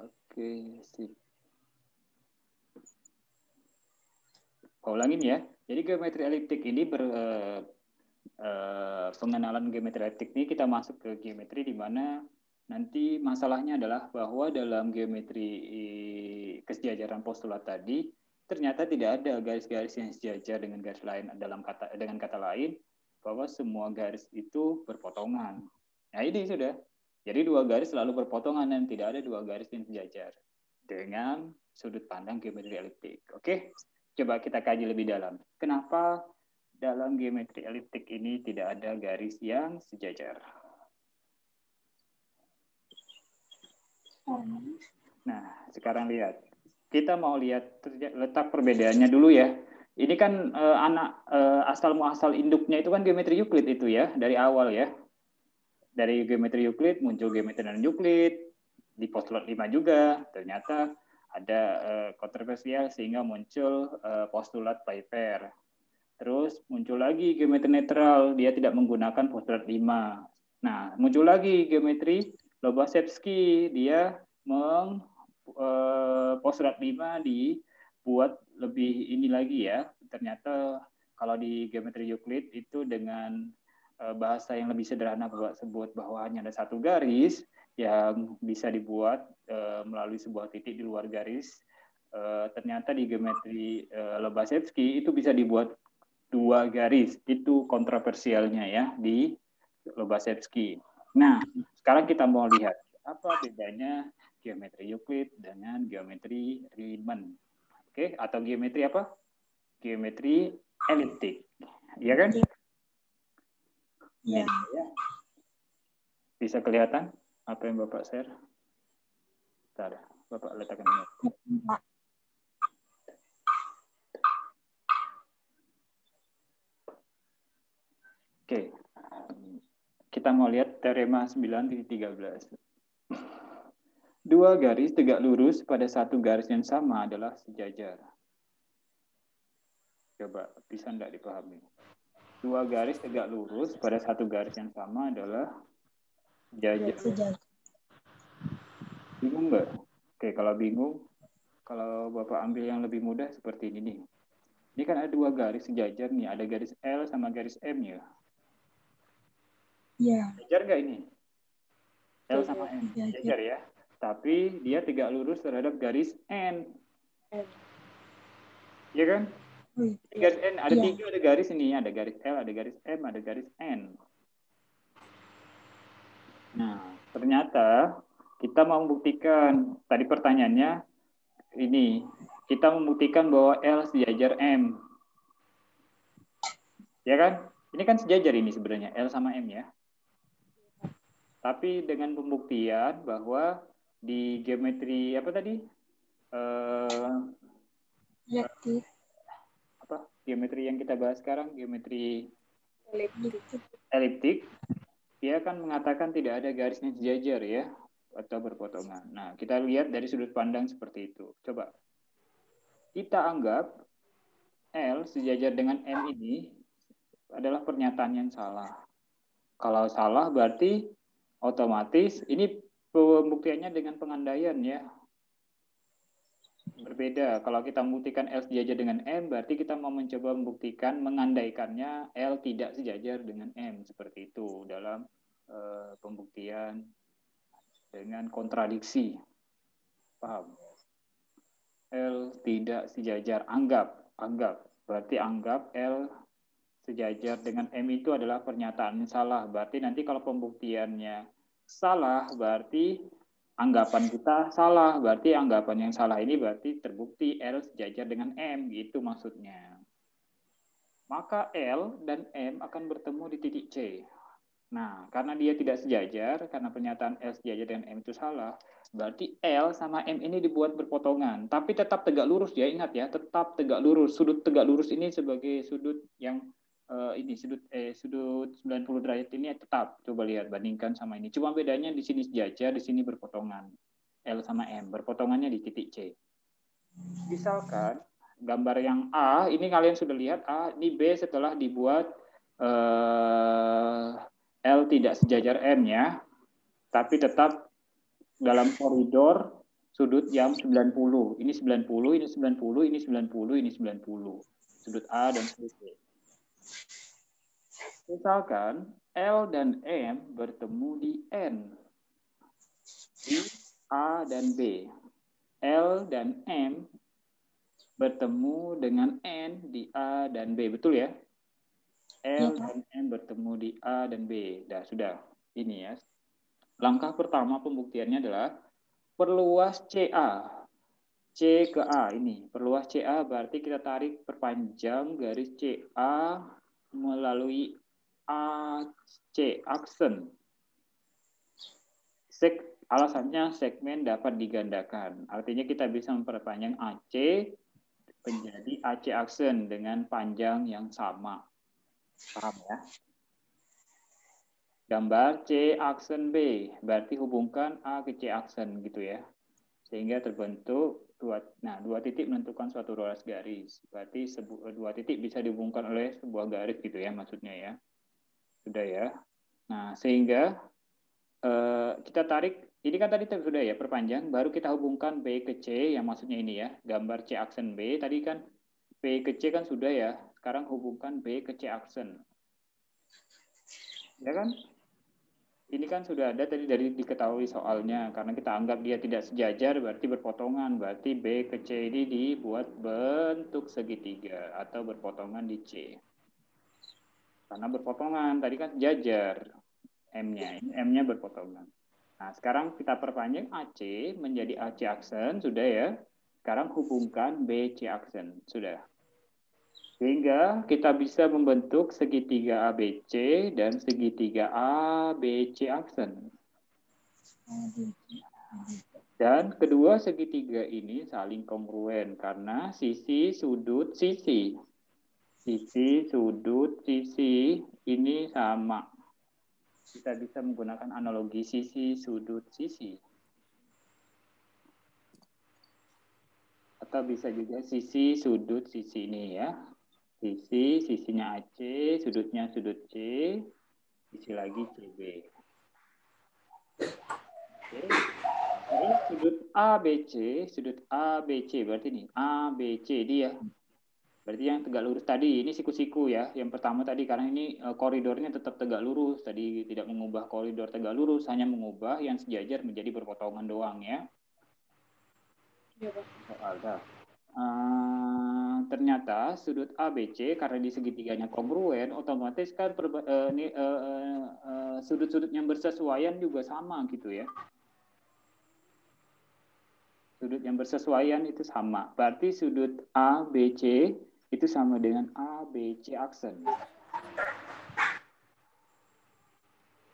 Oke, sip. Ulangin ya. Jadi geometri eliptik ini pengenalan geometri eliptik ini kita masuk ke geometri di mana nanti masalahnya adalah bahwa dalam geometri kesejajaran postulat tadi ternyata tidak ada garis-garis yang sejajar dengan garis lain dengan kata lain bahwa semua garis itu berpotongan. Nah ini sudah. Jadi dua garis selalu berpotongan dan tidak ada dua garis yang sejajar dengan sudut pandang geometri eliptik. Oke, coba kita kaji lebih dalam. Kenapa dalam geometri eliptik ini tidak ada garis yang sejajar? Nah, sekarang lihat. Kita mau lihat letak perbedaannya dulu ya. Ini kan asal muasal induknya itu kan geometri Euclid itu ya, dari awal ya. Dari geometri Euclid muncul geometri non-Euclid, di postulat 5 juga, ternyata ada kontroversial sehingga muncul postulat Pfeiffer. Terus muncul lagi geometri netral, dia tidak menggunakan postulat 5. Nah, muncul lagi geometri Lobachevsky, dia postulat 5 dibuat lebih ini lagi ya. Ternyata kalau di geometri Euclid itu dengan bahasa yang lebih sederhana sebut bahwa hanya ada satu garis yang bisa dibuat melalui sebuah titik di luar garis. Ternyata di geometri Lobachevsky itu bisa dibuat dua garis. Itu kontroversialnya ya di Lobachevsky. Nah, sekarang kita mau lihat apa bedanya geometri Euclid dengan geometri Riemann. Oke, atau geometri apa? Geometri eliptik. Iya kan? Ya. Bisa kelihatan apa yang Bapak share? Bentar, Bapak letakkan ini. Oke. Kita mau lihat teorema 9.13. Dua garis tegak lurus pada satu garis yang sama adalah sejajar. Coba, bisa enggak dipahami? Dua garis tegak lurus pada satu garis yang sama adalah sejajar. Bingung nggak? Oke, kalau bingung, kalau Bapak ambil yang lebih mudah seperti ini nih. Ini kan ada dua garis sejajar nih, ada garis L sama garis M ya. Iya. Sejajar nggak ini? L sama M, sejajar ya. Tapi dia tegak lurus terhadap garis N. Iya kan? Garis N, ada tiga ada garis ini, ada garis L, ada garis M, ada garis N. Nah, ternyata kita mau membuktikan, tadi pertanyaannya ini, kita membuktikan bahwa L sejajar M. Ya kan? Ini kan sejajar ini sebenarnya, L sama M ya. Tapi dengan pembuktian bahwa di geometri apa tadi? Geometri yang kita bahas sekarang, geometri eliptik, dia akan mengatakan tidak ada garisnya sejajar ya, atau berpotongan. Nah, kita lihat dari sudut pandang seperti itu. Coba kita anggap L sejajar dengan M ini adalah pernyataan yang salah. Kalau salah berarti otomatis ini pembuktiannya dengan pengandaian ya. Berbeda. Kalau kita membuktikan L sejajar dengan M, berarti kita mau mencoba membuktikan, mengandaikannya L tidak sejajar dengan M. Seperti itu dalam pembuktian dengan kontradiksi. Paham? L tidak sejajar. Anggap. Berarti anggap L sejajar dengan M itu adalah pernyataan yang salah. Berarti nanti kalau pembuktiannya salah, berarti anggapan kita salah. Berarti anggapan yang salah ini berarti terbukti L sejajar dengan M. Gitu maksudnya. Maka L dan M akan bertemu di titik C. Nah, karena dia tidak sejajar, karena pernyataan L sejajar dengan M itu salah, berarti L sama M ini dibuat berpotongan. Tapi tetap tegak lurus ya, ingat ya, tetap tegak lurus. Sudut tegak lurus ini sebagai sudut yang sudut 90 derajat ini tetap. Coba lihat, bandingkan sama ini. Cuma bedanya di sini sejajar, di sini berpotongan. L sama M, berpotongannya di titik C. Misalkan, gambar yang A, ini kalian sudah lihat, A, ini B setelah dibuat L tidak sejajar M ya, tapi tetap dalam koridor sudut yang 90. Ini 90, ini 90, ini 90, ini 90. Sudut A dan sudut B. Misalkan L dan M bertemu di N. Di A dan B. L dan M bertemu dengan N di A dan B. Betul ya? L dan M bertemu di A dan B. Dah, sudah. Ini ya. Langkah pertama pembuktiannya adalah perluas CA. C ke A ini. Perluas CA berarti kita tarik perpanjang garis CA melalui AC, aksen. Alasannya segmen dapat digandakan. Artinya kita bisa memperpanjang AC menjadi AC aksen dengan panjang yang sama. Paham ya? Gambar C aksen B. Berarti hubungkan A ke C aksen gitu ya. Sehingga terbentuk dua titik menentukan suatu ruas garis. Berarti dua titik bisa dihubungkan oleh sebuah garis gitu ya maksudnya ya. Sudah ya. Nah, sehingga kita tarik, ini kan tadi sudah ya perpanjang, baru kita hubungkan B ke C yang maksudnya ini ya. Gambar C aksen B, tadi kan B ke C kan sudah ya. Sekarang hubungkan B ke C aksen. Ya kan? Ini kan sudah ada tadi dari diketahui soalnya, karena kita anggap dia tidak sejajar, berarti berpotongan. Berarti B ke C ini dibuat bentuk segitiga atau berpotongan di C. Karena berpotongan, tadi kan sejajar M-nya, ini M-nya berpotongan. Nah, sekarang kita perpanjang AC menjadi AC aksen, sudah ya. Sekarang hubungkan BC aksen, sudah. Sehingga kita bisa membentuk segitiga ABC dan segitiga ABC aksen. Dan kedua segitiga ini saling kongruen karena sisi, sudut, sisi. Sisi, sudut, sisi ini sama. Kita bisa menggunakan analogi sisi, sudut, sisi. Atau bisa juga sisi, sudut, sisi ini ya. Sisi, sisinya AC, sudutnya sudut C, sisi lagi CB. Oke. Terus sudut sudut ABC berarti ini ABC dia. Berarti yang tegak lurus tadi, ini siku-siku ya. Yang pertama tadi karena ini koridornya tetap tegak lurus, tadi tidak mengubah koridor tegak lurus, hanya mengubah yang sejajar menjadi berpotongan doang ya. Iya, Pak. Soal dah. Ternyata sudut ABC karena di segitiganya kongruen, otomatis kan sudut-sudut yang bersesuaian juga sama gitu ya. Sudut yang bersesuaian itu sama. Berarti sudut ABC itu sama dengan ABC aksen.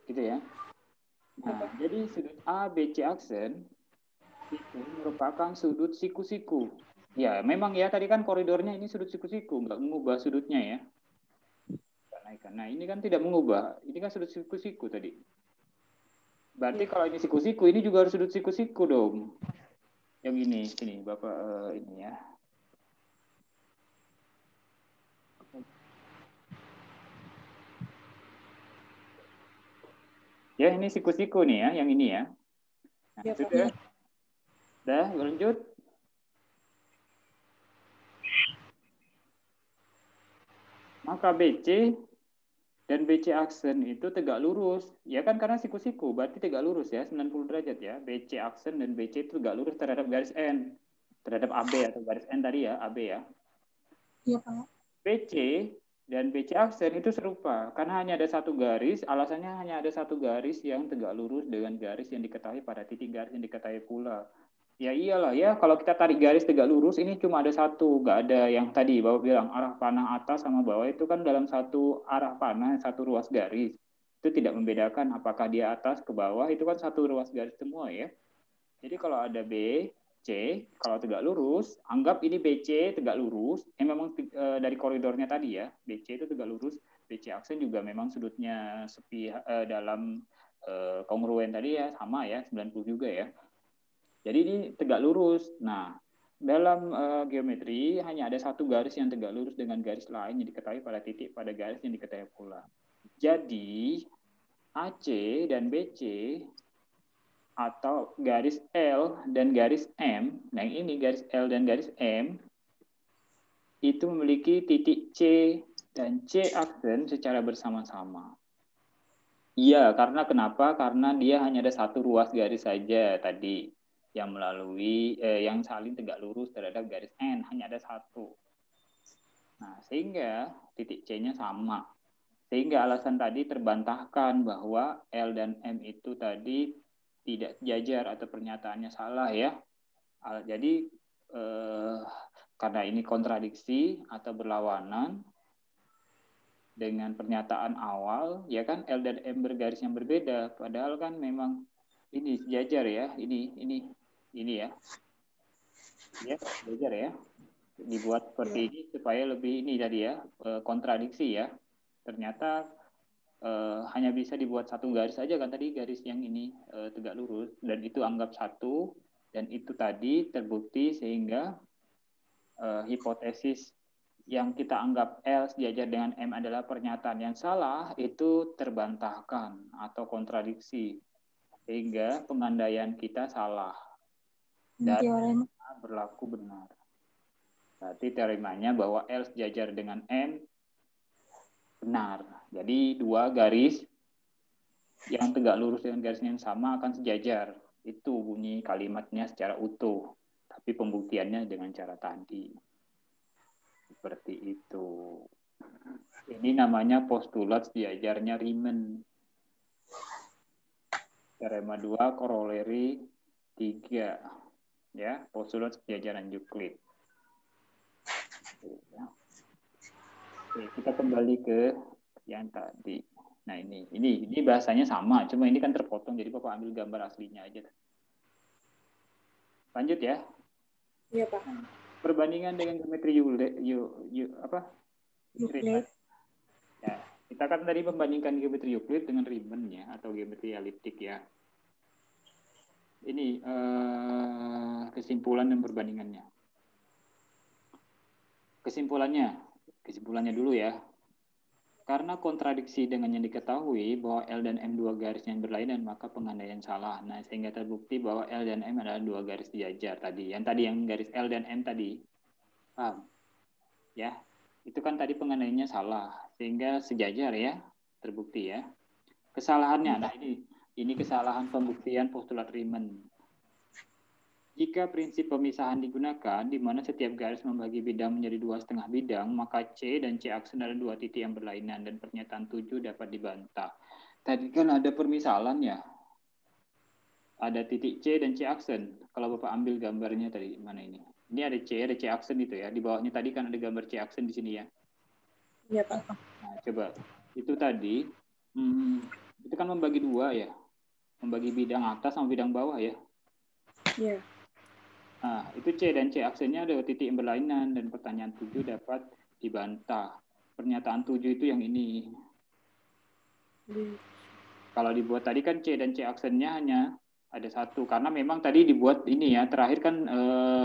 Gitu ya. Nah, jadi sudut ABC aksen itu merupakan sudut siku-siku. Ya, memang ya tadi kan koridornya ini sudut siku-siku, nggak mengubah sudutnya ya. Nah, ini kan tidak mengubah. Ini kan sudut siku-siku tadi. Berarti kalau ini siku-siku, ini juga harus sudut siku-siku dong. Yang ini, sini Bapak ini ya. Ya, ini siku-siku nih ya, yang ini ya. Nah, ya, sudah. Dah, lanjut. Maka BC dan BC aksen itu tegak lurus. Ya kan karena siku-siku, berarti tegak lurus ya, 90 derajat ya. BC aksen dan BC itu tegak lurus terhadap garis N. Terhadap AB atau garis N tadi ya, AB ya. Iya, Pak. BC dan BC aksen itu serupa. Karena hanya ada satu garis, alasannya hanya ada satu garis yang tegak lurus dengan garis yang diketahui pada titik garis yang diketahui pula. Ya iyalah ya, kalau kita tarik garis tegak lurus ini cuma ada satu, nggak ada yang tadi Bapak bilang arah panah atas sama bawah itu kan dalam satu arah panah, satu ruas garis. Itu tidak membedakan apakah dia atas ke bawah, itu kan satu ruas garis semua ya. Jadi kalau ada B, C, kalau tegak lurus, anggap ini BC tegak lurus, memang dari koridornya tadi ya, BC itu tegak lurus, BC aksen juga memang sudutnya dalam kongruen tadi ya, sama ya, 90 juga ya. Jadi ini tegak lurus. Nah, dalam geometri hanya ada satu garis yang tegak lurus dengan garis lain yang diketahui pada titik pada garis yang diketahui pula. Jadi AC dan BC atau garis L dan garis M, nah ini garis L dan garis M, itu memiliki titik C dan C aksen secara bersama-sama. Iya, karena kenapa? Karena dia hanya ada satu ruas garis saja tadi yang melalui yang saling tegak lurus terhadap garis N, hanya ada satu. Nah, sehingga titik C-nya sama. Sehingga alasan tadi terbantahkan bahwa L dan M itu tadi tidak sejajar atau pernyataannya salah ya. Jadi karena ini kontradiksi atau berlawanan dengan pernyataan awal, ya kan L dan M bergaris yang berbeda. Padahal kan memang ini sejajar ya, ini ya, ya sejajar ya. Dibuat seperti ini supaya lebih ini tadi ya, kontradiksi ya. Ternyata hanya bisa dibuat satu garis saja kan tadi, garis yang ini tegak lurus, dan itu anggap satu, dan itu tadi terbukti sehingga hipotesis yang kita anggap L sejajar dengan M adalah pernyataan yang salah itu terbantahkan atau kontradiksi, sehingga pengandaian kita salah dan berlaku benar. Berarti teoremanya bahwa L sejajar dengan M benar. Jadi dua garis yang tegak lurus dengan garisnya yang sama akan sejajar. Itu bunyi kalimatnya secara utuh. Tapi pembuktiannya dengan cara tadi. Seperti itu. Ini namanya postulat sejajarnya Riemann. Teorema 2, koroleri 3. Ya, postulat sejajaran Euclid. Oke, kita kembali ke yang tadi. Nah, ini bahasanya sama, cuma ini kan terpotong, jadi Bapak ambil gambar aslinya aja. Lanjut ya. Iya, Pak. Perbandingan dengan geometri Euclid. Ya, kita kan tadi membandingkan geometri Euclid dengan Riemann ya, atau geometri eliptik ya. Ini kesimpulan dan perbandingannya. Kesimpulannya dulu ya. Karena kontradiksi dengan yang diketahui bahwa L dan M dua garis yang berlainan, maka pengandaian salah. Nah, sehingga terbukti bahwa L dan M adalah dua garis sejajar tadi. Yang tadi yang garis L dan M tadi. Paham? Ya, itu kan tadi pengandaiannya salah. Sehingga sejajar ya, terbukti ya. Kesalahannya, nah ini kesalahan pembuktian postulat Riemann. Jika prinsip pemisahan digunakan, di mana setiap garis membagi bidang menjadi 2,5 bidang, maka C dan C aksen adalah dua titik yang berlainan, dan pernyataan 7 dapat dibantah. Tadi kan ada permisalan ya. Ada titik C dan C aksen. Kalau Bapak ambil gambarnya tadi, mana ini? Ini ada C aksen itu ya. Di bawahnya tadi kan ada gambar C aksen di sini ya. Iya, Pak. Nah, coba. Itu tadi, itu kan membagi dua ya. Membagi bidang atas sama bidang bawah ya. Iya. Nah, itu C dan C aksennya ada titik yang berlainan, dan pertanyaan 7 dapat dibantah. Pernyataan 7 itu yang ini. Kalau dibuat tadi kan C dan C aksennya hanya ada satu, karena memang tadi dibuat ini ya, terakhir kan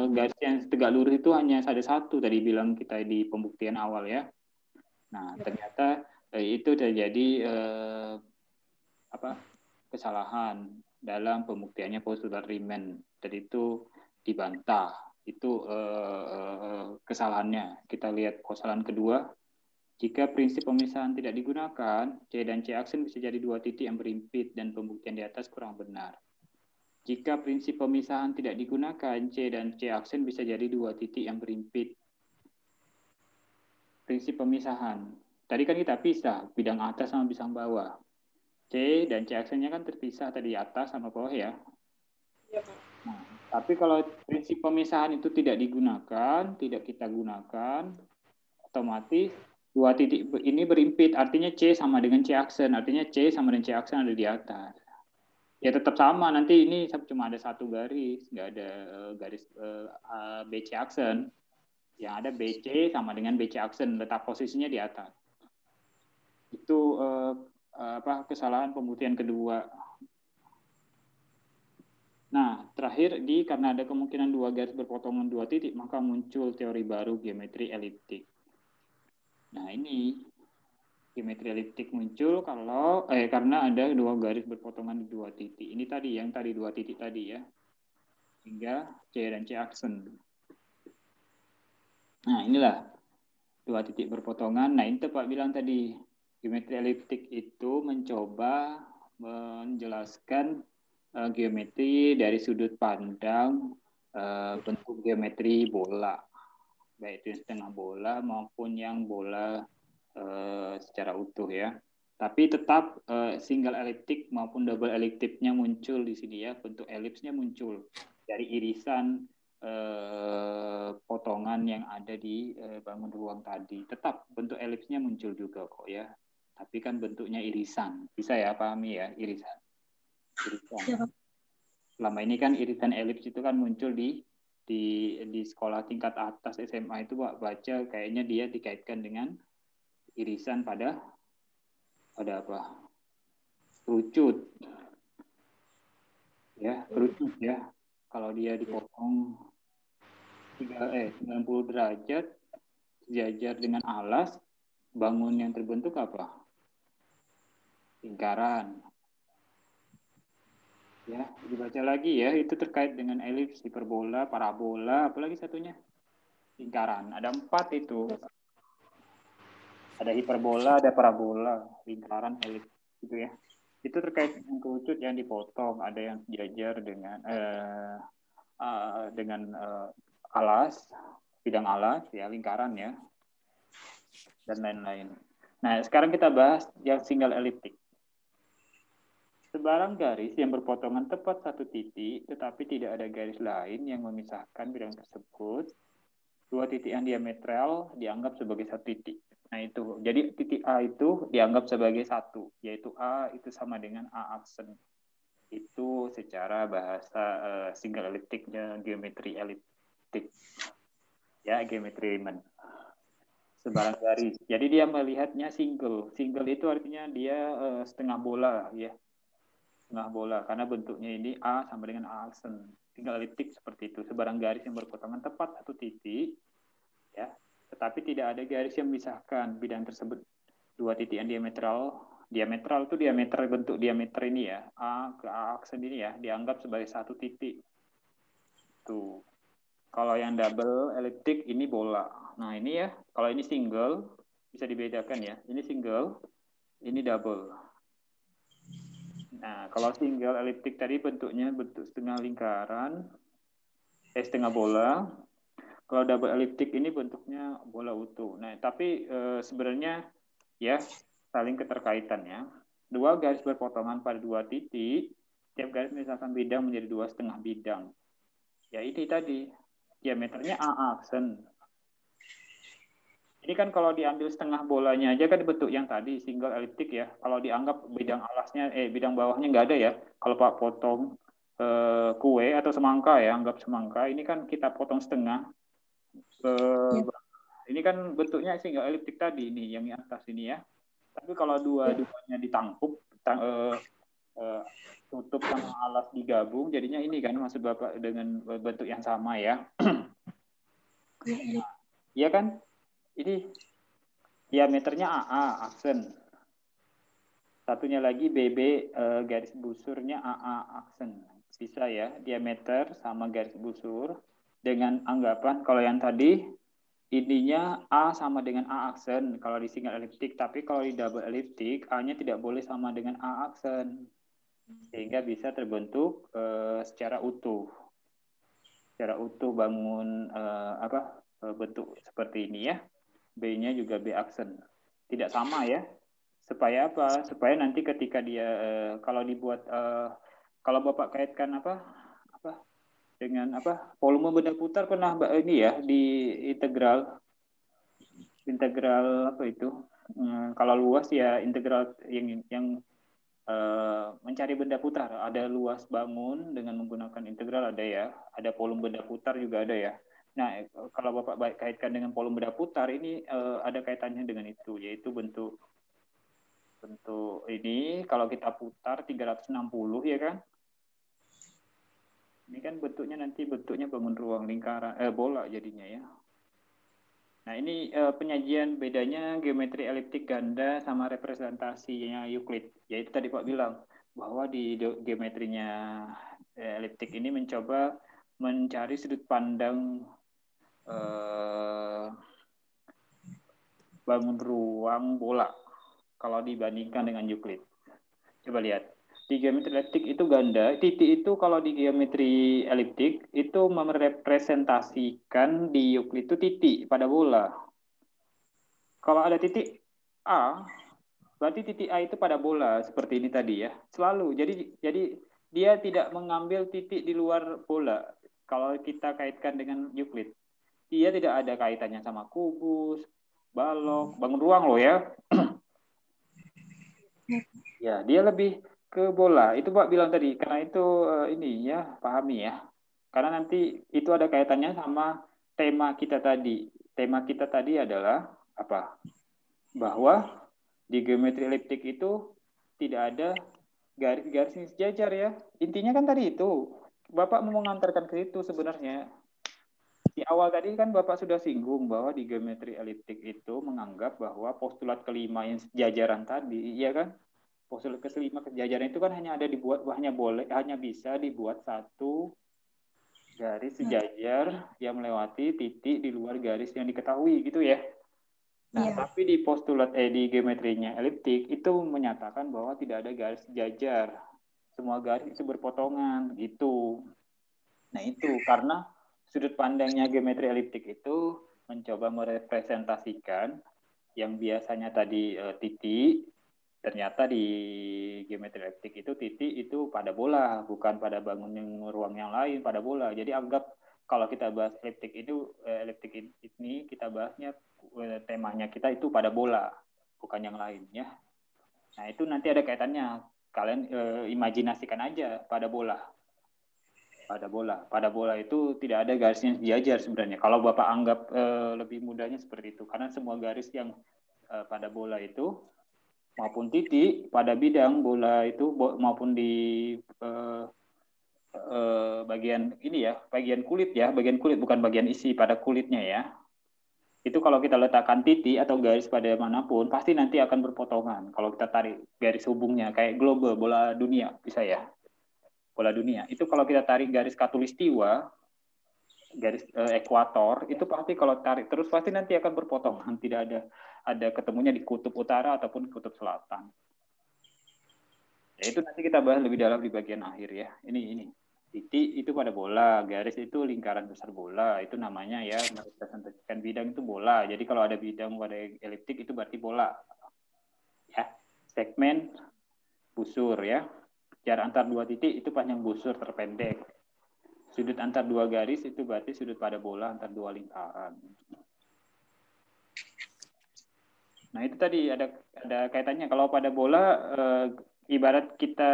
garis yang tegak lurus itu hanya ada satu, tadi bilang kita di pembuktian awal ya. Nah, ternyata itu terjadi kesalahan dalam pembuktiannya postulat Riemann, dan itu dibantah. Itu kesalahannya. Kita lihat kesalahan kedua. Jika prinsip pemisahan tidak digunakan, C dan C aksen bisa jadi dua titik yang berimpit, dan pembuktian di atas kurang benar. Jika prinsip pemisahan tidak digunakan, C dan C aksen bisa jadi dua titik yang berimpit. Prinsip pemisahan. Tadi kan kita pisah, bidang atas sama bidang bawah. C dan C aksennya kan terpisah tadi atas sama bawah ya. Nah, tapi kalau prinsip pemisahan itu tidak digunakan, tidak kita gunakan, otomatis dua titik ini berimpit, artinya C sama dengan C aksen, artinya C sama dengan C aksen ada di atas. Ya tetap sama, nanti ini cuma ada satu garis, nggak ada garis BC aksen. Yang ada BC sama dengan BC aksen, letak posisinya di atas. Itu kesalahan pembuktian kedua. Nah, terakhir karena ada kemungkinan dua garis berpotongan dua titik, maka muncul teori baru geometri eliptik. Nah, ini Geometri eliptik muncul kalau karena ada dua garis berpotongan di dua titik. Ini tadi yang tadi dua titik tadi ya. Hingga C dan C aksen. Nah, inilah dua titik berpotongan. Nah, itu Pak bilang tadi, geometri eliptik itu mencoba menjelaskan geometri dari sudut pandang bentuk geometri bola, baik itu setengah bola maupun yang bola secara utuh ya. Tapi tetap single eliptik maupun double eliptiknya muncul di sini ya, bentuk elipsnya muncul dari irisan potongan yang ada di bangun ruang tadi. Tetap bentuk elipsnya muncul juga kok ya. Tapi kan bentuknya irisan. Bisa ya pahami ya, irisan. Ya, Selama ini kan irisan elips itu kan muncul di sekolah tingkat atas SMA itu Pak baca kayaknya dia dikaitkan dengan irisan pada apa? Kerucut. Ya, kerucut ya. Kalau dia dipotong 90 derajat sejajar dengan alas, bangun yang terbentuk apa? Lingkaran. Ya, dibaca lagi ya, itu terkait dengan elips, hiperbola, parabola, apalagi satunya? Lingkaran. Ada 4 itu. Ada hiperbola, ada parabola, lingkaran, elips gitu ya. Itu terkait dengan kerucut yang dipotong, ada yang sejajar dengan alas, bidang alas ya, lingkaran ya, dan lain-lain. Nah, sekarang kita bahas yang single eliptik. Sebarang garis yang berpotongan tepat satu titik, tetapi tidak ada garis lain yang memisahkan bidang tersebut. Dua titik yang diametral dianggap sebagai satu titik. Nah itu, jadi titik A itu dianggap sebagai satu, yaitu A itu sama dengan A aksen. Itu secara bahasa single eliptiknya geometri eliptik. Ya, geometri Riemann. Sebarang garis. Jadi dia melihatnya single. Single itu artinya dia setengah bola ya. Setengah bola karena bentuknya ini A sama dengan A aksen. Single eliptik seperti itu. Sebarang garis yang berpotongan tepat satu titik ya. Tetapi tidak ada garis yang memisahkan bidang tersebut. Dua titik yang diametral itu diameter, bentuk diameter ini ya, A ke A aksen ini ya, dianggap sebagai satu titik. Tuh. Kalau yang double eliptik ini bola. Nah ini ya, kalau ini single bisa dibedakan ya. Ini single, ini double. Nah kalau single eliptik tadi bentuknya bentuk setengah lingkaran, setengah bola. Kalau double eliptik ini bentuknya bola utuh. Nah tapi sebenarnya ya saling keterkaitannya. Dua garis berpotongan pada dua titik, tiap garis misalkan bidang menjadi 2,5 bidang. Ya ini tadi, diameternya A aksen. Ini kan kalau diambil setengah bolanya aja kan bentuk yang tadi, single eliptik ya. Kalau dianggap bidang alasnya, bidang bawahnya nggak ada ya. Kalau Pak potong kue atau semangka ya, anggap semangka, ini kan kita potong setengah. Ya. Ini kan bentuknya single eliptik tadi, ini yang di atas ini ya. Tapi kalau dua-duanya ditangkup, tutup sama alas digabung, jadinya ini kan maksud Bapak dengan bentuk yang sama ya. Iya kan? Ini diameternya AA aksen. Satunya lagi BB garis busurnya AA aksen. Bisa ya, diameter sama garis busur dengan anggapan kalau yang tadi ininya A sama dengan A aksen kalau di single eliptik, tapi kalau di double eliptik A-nya tidak boleh sama dengan A aksen. Sehingga bisa terbentuk secara utuh. Secara utuh bangun bentuk seperti ini ya. B-nya juga B aksen. Tidak sama ya. Supaya apa? Supaya nanti ketika dia kalau dibuat kalau Bapak kaitkan apa dengan volume benda putar pernah ini ya di integral apa itu? Kalau luas ya integral yang mencari benda putar. Ada luas bangun dengan menggunakan integral ada ya. Ada volume benda putar juga ada ya. Nah, kalau Bapak kaitkan dengan volume benda putar ini ada kaitannya dengan itu, yaitu bentuk ini kalau kita putar 360 ya kan. Ini kan bentuknya nanti bentuknya bangun ruang lingkaran bola jadinya ya. Nah, ini penyajian bedanya geometri eliptik ganda sama representasinya Euclid. Yaitu tadi Pak bilang, bahwa di geometrinya eliptik ini mencoba mencari sudut pandang bangun ruang bola kalau dibandingkan dengan Euclid. Coba lihat. Di geometri eliptik itu ganda, titik itu kalau di geometri eliptik itu merepresentasikan di Euclid itu titik pada bola. Kalau ada titik A, berarti titik A itu pada bola seperti ini tadi ya. Selalu. Jadi dia tidak mengambil titik di luar bola. Kalau kita kaitkan dengan Euclid, dia tidak ada kaitannya sama kubus, balok, bangun ruang loh ya. Ya, dia lebih ke bola. Itu Pak bilang tadi. Karena itu ini ya, pahami ya. Karena nanti itu ada kaitannya sama tema kita tadi. Tema kita tadi adalah apa? Bahwa di geometri eliptik itu tidak ada garis-garis yang sejajar ya. Intinya kan tadi itu. Bapak mau mengantarkan ke situ sebenarnya. Di awal tadi kan Bapak sudah singgung bahwa di geometri eliptik itu menganggap bahwa postulat kelima yang sejajaran tadi, iya kan? Postulat kelima kesejajaran itu kan hanya bisa dibuat satu garis sejajar yang melewati titik di luar garis yang diketahui gitu ya. Nah, tapi di postulat di geometrinya eliptik itu menyatakan bahwa tidak ada garis sejajar. Semua garis itu berpotongan gitu. Nah, itu karena sudut pandangnya geometri eliptik itu mencoba merepresentasikan yang biasanya tadi titik, ternyata di geometri eliptik itu titik itu pada bola, bukan pada bangun ruang yang lain, pada bola. Jadi anggap kalau kita bahas eliptik ini kita bahasnya temanya kita itu pada bola, bukan yang lain ya. Nah, itu nanti ada kaitannya. Kalian imajinasikan aja pada bola. Pada bola itu tidak ada garisnya sejajar sebenarnya. Kalau Bapak anggap lebih mudahnya seperti itu, karena semua garis yang pada bola itu maupun titik pada bidang bola itu maupun di bagian ini ya, bagian kulit bukan bagian isi pada kulitnya ya. Itu kalau kita letakkan titik atau garis pada manapun pasti nanti akan berpotongan. Kalau kita tarik garis hubungnya kayak globe bola dunia bisa ya. Bola dunia. Itu kalau kita tarik garis khatulistiwa, garis ekuator, itu pasti kalau tarik terus pasti nanti akan berpotongan. Tidak ada ketemunya di kutub utara ataupun kutub selatan. Ya, itu nanti kita bahas lebih dalam di bagian akhir ya. Ini. Titik itu pada bola, garis itu lingkaran besar bola. Itu namanya ya merepresentasikan bidang itu bola. Jadi kalau ada bidang pada eliptik itu berarti bola. Ya, segmen busur ya. Jarak antar dua titik itu panjang busur terpendek. Sudut antar dua garis itu berarti sudut pada bola antar dua lingkaran. Nah, itu tadi ada kaitannya. Kalau pada bola ibarat kita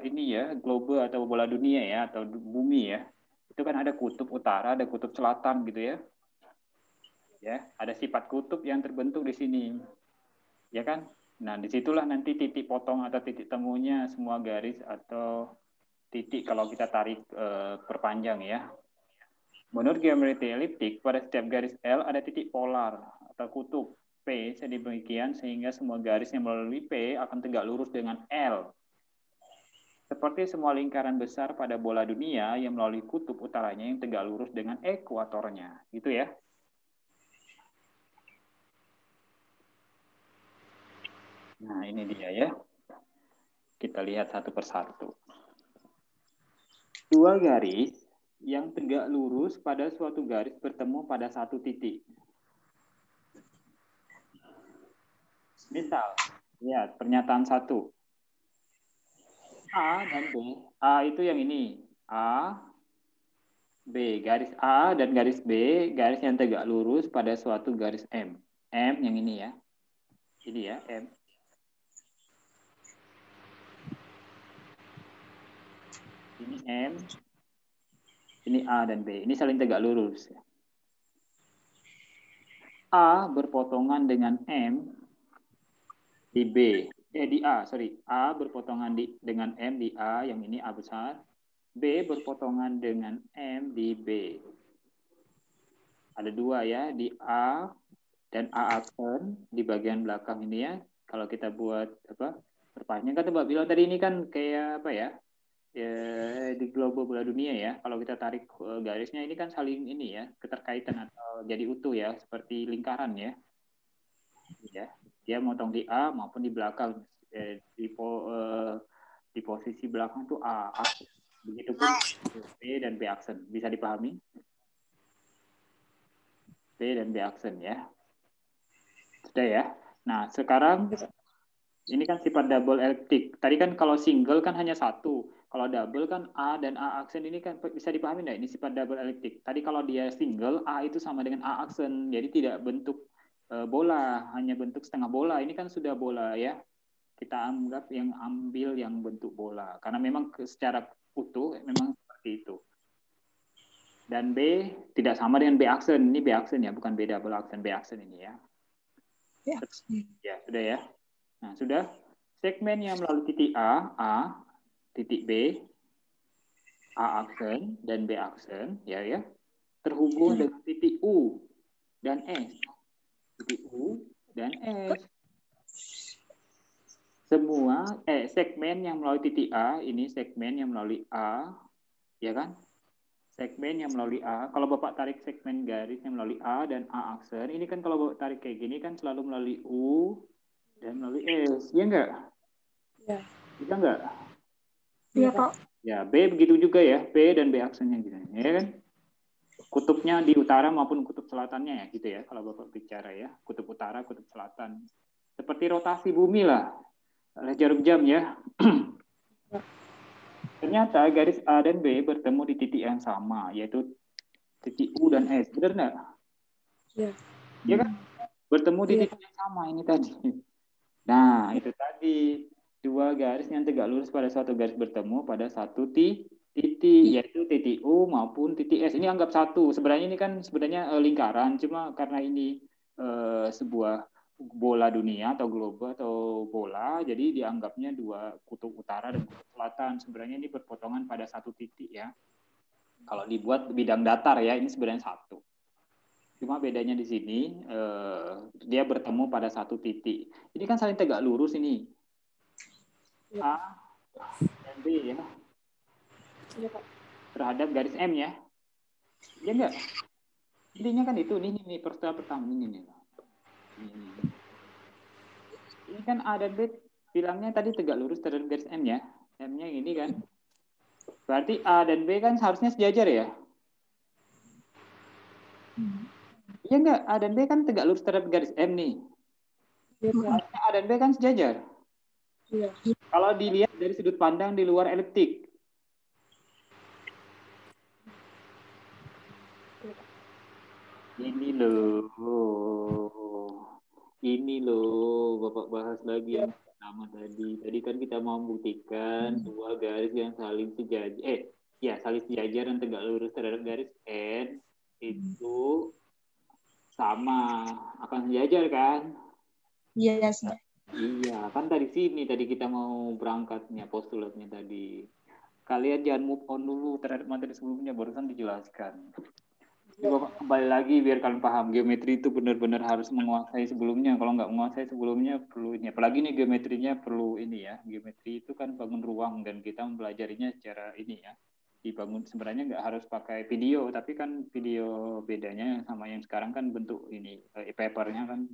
ini ya, globe atau bola dunia ya atau bumi ya. Itu kan ada kutub utara, ada kutub selatan gitu ya. Ya, ada sifat kutub yang terbentuk di sini. Ya kan? Nah, disitulah nanti titik potong atau titik temunya semua garis atau titik kalau kita tarik perpanjang ya. Menurut geometri eliptik, pada setiap garis L ada titik polar atau kutub P sedemikian sehingga semua garis yang melalui P akan tegak lurus dengan L. Seperti semua lingkaran besar pada bola dunia yang melalui kutub utaranya yang tegak lurus dengan ekuatornya. Gitu ya. Nah, ini dia ya. Kita lihat satu persatu. Dua garis yang tegak lurus pada suatu garis bertemu pada satu titik. Misal, lihat pernyataan 1. A dan B. A itu yang ini. A, B. Garis A dan garis B, garis yang tegak lurus pada suatu garis M. M yang ini ya. Ini ya, M. Ini M. Ini A dan B. Ini saling tegak lurus. A berpotongan dengan M di B. Di A, sorry. A berpotongan dengan M di A, yang ini A besar. B berpotongan dengan M di B. Ada dua ya, di A dan A aksen di bagian belakang ini ya. Kalau kita buat perpanjang kan Mbak bilang tadi ini kan kayak apa ya? Ya, di globe bola dunia ya. Kalau kita tarik garisnya ini kan saling ini ya, keterkaitan atau jadi utuh ya, seperti lingkaran ya. Ya, dia motong di A maupun di belakang di posisi belakang tuh A aksen. Begitupun B dan B aksen. Bisa dipahami? B dan B aksen ya. Sudah ya. Nah, sekarang ini kan sifat double eliptik. Tadi kan kalau single kan hanya satu. Kalau double kan A dan A aksen ini kan bisa dipahami nggak? Ini sifat double eliptik. Tadi kalau dia single, A itu sama dengan A aksen. Jadi tidak bentuk bola, hanya bentuk setengah bola. Ini kan sudah bola ya. Kita ambil yang bentuk bola. Karena memang secara utuh memang seperti itu. Dan B tidak sama dengan B aksen. Ini B aksen ya, bukan B double aksen. B aksen ini ya. Ya, sudah ya. Nah, sudah. Segmen yang melalui titik A, titik B, A aksen dan B aksen, ya, terhubung dengan titik U dan S. Titik U dan S. Semua segmen yang melalui titik A, ini segmen yang melalui A, ya kan? Segmen yang melalui A, kalau Bapak tarik segmen garis yang melalui A dan A aksen, ini kan kalau Bapak tarik kayak gini kan selalu melalui U dan melalui S, ya enggak? Ya. Bisa enggak? Iya, Pak. Ya, B begitu juga ya, B dan B aksennya gitu, ya kan? Kutubnya di utara maupun kutub selatannya ya, gitu ya, kalau Bapak bicara ya, kutub utara, kutub selatan. Seperti rotasi bumi lah, oleh jarum jam ya. Ternyata garis A dan B bertemu di titik yang sama, yaitu titik U dan S. Benar nggak? Iya. Ya kan? Bertemu di titik yang sama ini tadi. Nah, itu tadi. Dua garis yang tegak lurus pada suatu garis bertemu pada satu titik, yaitu titik U maupun titik S. Ini anggap satu. Sebenarnya ini kan lingkaran, cuma karena ini sebuah bola dunia atau globe atau bola, jadi dianggapnya dua kutub utara dan kutub selatan. Sebenarnya ini berpotongan pada satu titik ya. Kalau dibuat bidang datar ya, ini sebenarnya satu. Cuma bedanya di sini dia bertemu pada satu titik. Ini kan saling tegak lurus ini. A dan B ya. Iya, Pak. Terhadap garis M ya. Ya enggak? Intinya kan itu nih pertama ini nih. Ini kan A dan B bilangnya tadi tegak lurus terhadap garis M ya. M-nya ini kan. Berarti A dan B kan seharusnya sejajar ya. Iya enggak? A dan B kan tegak lurus terhadap garis M nih. Harusnya A dan B kan sejajar. Iya. Kalau dilihat dari sudut pandang di luar eliptik. Ini loh, Bapak bahas lagi yang pertama tadi. Tadi kan kita mau membuktikan dua garis yang saling sejajar, saling sejajar dan tegak lurus terhadap garis N itu sama, akan sejajar kan? Iya, sih. Iya, kan dari sini tadi kita mau berangkatnya postulatnya tadi. Kalian jangan move on dulu terhadap materi sebelumnya, barusan dijelaskan. Bapak kembali lagi biar kalian paham, geometri itu benar-benar harus menguasai sebelumnya. Kalau nggak menguasai sebelumnya perlu ini. Apalagi nih geometrinya perlu ini ya. Geometri itu kan bangun ruang dan kita mempelajarinya secara ini ya. Dibangun sebenarnya nggak harus pakai video, tapi kan video bedanya sama yang sekarang kan bentuk ini papernya kan.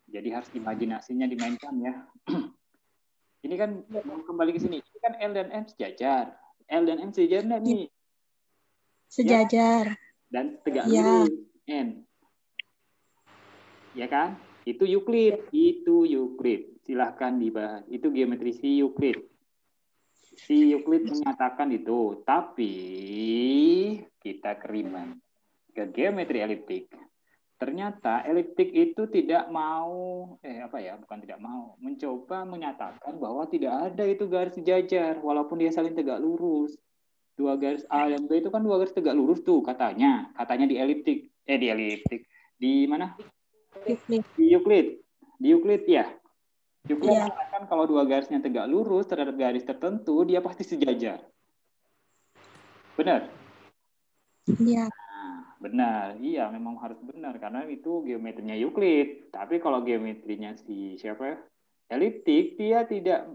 Jadi harus imajinasinya dimainkan ya. Ini kan kembali ke sini. Ini kan L dan M sejajar. L dan M sejajar nggak nih? Sejajar. Ya? Dan tegak lurus N. Ya kan? Itu Euclid. Silahkan dibahas. Itu geometri si Euclid. Si Euclid menyatakan itu. Tapi kita keriman ke geometri eliptik. Ternyata eliptik itu tidak mau, mencoba menyatakan bahwa tidak ada itu garis sejajar, walaupun dia saling tegak lurus. Dua garis A dan B itu kan dua garis tegak lurus tuh katanya di eliptik. Di mana? Di Euclid ya. Euclid mengatakan kalau dua garisnya tegak lurus terhadap garis tertentu, dia pasti sejajar. Benar? Iya. Nah, Benar, iya memang harus benar karena itu geometrinya Euclid. Tapi kalau geometrinya si siapa ya? Eliptik, dia tidak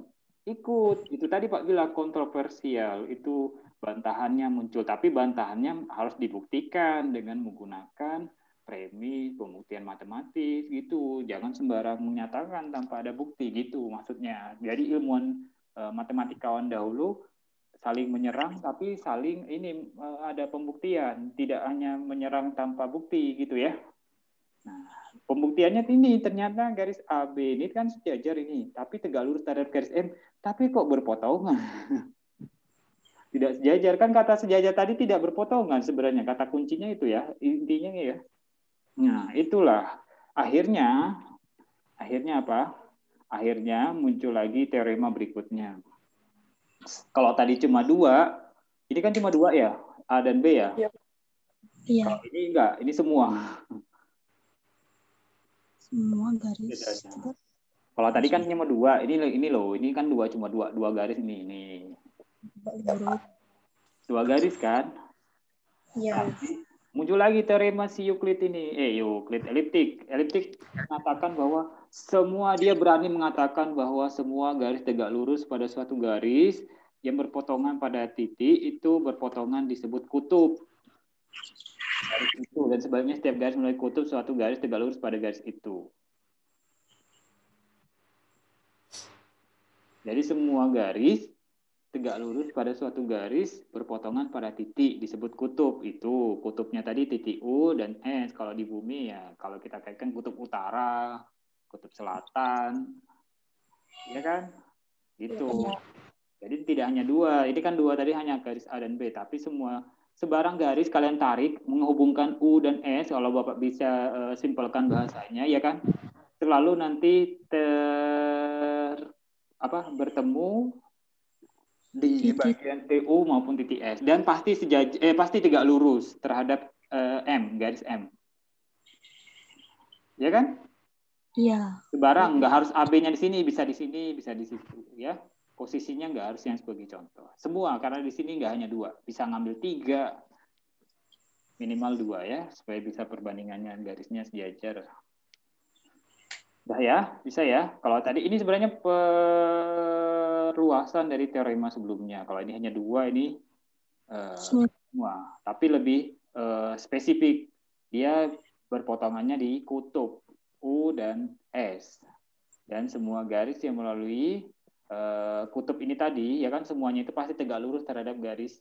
ikut. Itu tadi Pak bilang kontroversial. Itu bantahannya muncul, tapi bantahannya harus dibuktikan dengan menggunakan premis, pembuktian matematis gitu. Jangan sembarang menyatakan tanpa ada bukti gitu maksudnya. Jadi ilmuwan matematikawan dahulu saling menyerang tapi saling ini ada pembuktian, tidak hanya menyerang tanpa bukti gitu ya. Nah, pembuktiannya ini ternyata garis AB ini kan sejajar ini, tapi tegak lurus terhadap garis M, tapi kok berpotongan. Tidak sejajar, kan kata sejajar tadi tidak berpotongan sebenarnya, kata kuncinya itu ya, intinya ya. Nah, itulah akhirnya apa? Akhirnya muncul lagi teorema berikutnya. Kalau tadi cuma dua, ini kan cuma dua ya, A dan B ya. Iya. Kalau ini enggak, ini semua. Semua garis. Kalau tadi kan cuma dua, ini loh, ini kan cuma dua garis ini. Dua garis kan? Iya. Muncul lagi teorema si Euclid ini, Euclid eliptik. Eliptik mengatakan bahwa dia berani mengatakan bahwa semua garis tegak lurus pada suatu garis yang berpotongan pada titik itu berpotongan disebut kutub. Garis itu dan sebaliknya setiap garis melalui kutub suatu garis tegak lurus pada garis itu. Jadi semua garis tegak lurus pada suatu garis berpotongan pada titik disebut kutub. Itu kutubnya tadi titik U dan S. Kalau di bumi ya kalau kita kaitkan kutub utara, kutub selatan, ya kan? Gitu. Ya. Jadi tidak hanya dua. Ini kan dua tadi hanya garis A dan B, tapi sebarang garis kalian tarik menghubungkan U dan S. Kalau Bapak bisa simpelkan bahasanya, ya kan? Selalu nanti bertemu di bagian TU maupun titik S dan pasti pasti tegak lurus terhadap M, garis M. Ya kan? Iya. Sebarang nggak harus AB-nya di sini, bisa di sini, bisa di situ ya. Posisinya nggak harus yang sebagai contoh. Semua karena di sini nggak hanya dua, bisa ngambil tiga, minimal dua ya, supaya bisa perbandingannya garisnya sejajar. Udah ya, bisa ya. Kalau tadi ini sebenarnya perluasan dari teorema sebelumnya. Kalau ini hanya dua, ini semua. Tapi lebih spesifik. Dia berpotongannya di kutub U dan S. Dan semua garis yang melalui kutub ini tadi, ya kan semuanya itu pasti tegak lurus terhadap garis